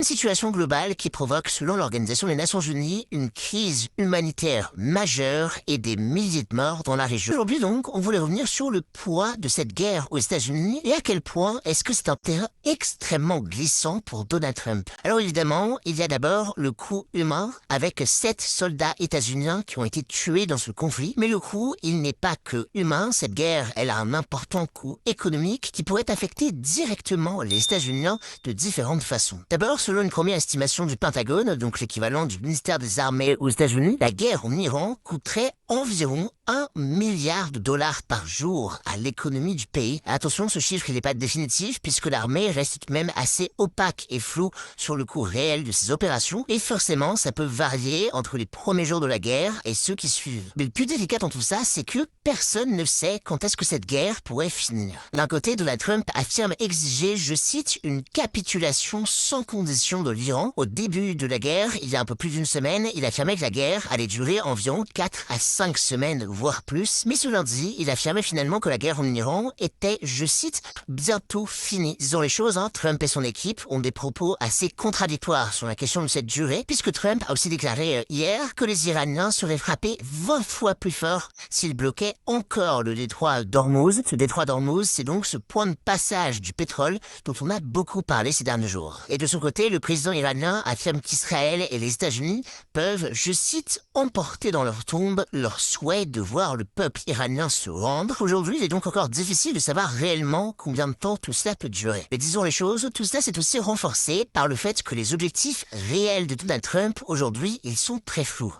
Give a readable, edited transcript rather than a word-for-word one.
Une situation globale qui provoque, selon l'Organisation des Nations Unies, une crise humanitaire majeure et des milliers de morts dans la région. Aujourd'hui donc, on voulait revenir sur le poids de cette guerre aux États-Unis et à quel point est-ce que c'est un terrain extrêmement glissant pour Donald Trump. Alors évidemment, il y a d'abord le coût humain avec 7 soldats états-uniens qui ont été tués dans ce conflit. Mais le coût, il n'est pas que humain. Cette guerre, elle a un important coût économique qui pourrait affecter directement les États-Unis de différentes façons. D'abord, selon une première estimation du Pentagone, donc l'équivalent du ministère des Armées aux États-Unis, la guerre en Iran coûterait environ 1 milliard de dollars par jour à l'économie du pays. Attention, ce chiffre n'est pas définitif puisque l'armée reste tout de même assez opaque et floue sur le coût réel de ses opérations et forcément ça peut varier entre les premiers jours de la guerre et ceux qui suivent. Mais le plus délicat dans tout ça, c'est que personne ne sait quand est-ce que cette guerre pourrait finir. D'un côté, Donald Trump affirme exiger, je cite, une capitulation sans condition de l'Iran. Au début de la guerre, il y a un peu plus d'une semaine, il affirmait que la guerre allait durer environ 4 à 5 semaines, voire plus. Mais ce lundi, il affirmait finalement que la guerre en Iran était, je cite, bientôt finie. Disons les choses, Trump et son équipe ont des propos assez contradictoires sur la question de cette durée, puisque Trump a aussi déclaré hier que les Iraniens seraient frappés 20 fois plus fort s'ils bloquaient encore le détroit d'Ormuz. Ce détroit d'Ormuz, c'est donc ce point de passage du pétrole dont on a beaucoup parlé ces derniers jours. Et de son côté, le président iranien affirme qu'Israël et les États-Unis peuvent, je cite, emporter dans leur tombe leur souhait de voir le peuple iranien se rendre. Aujourd'hui, il est donc encore difficile de savoir réellement combien de temps tout cela peut durer. Mais disons les choses, tout cela c'est aussi renforcé par le fait que les objectifs réels de Donald Trump, aujourd'hui, ils sont très flous.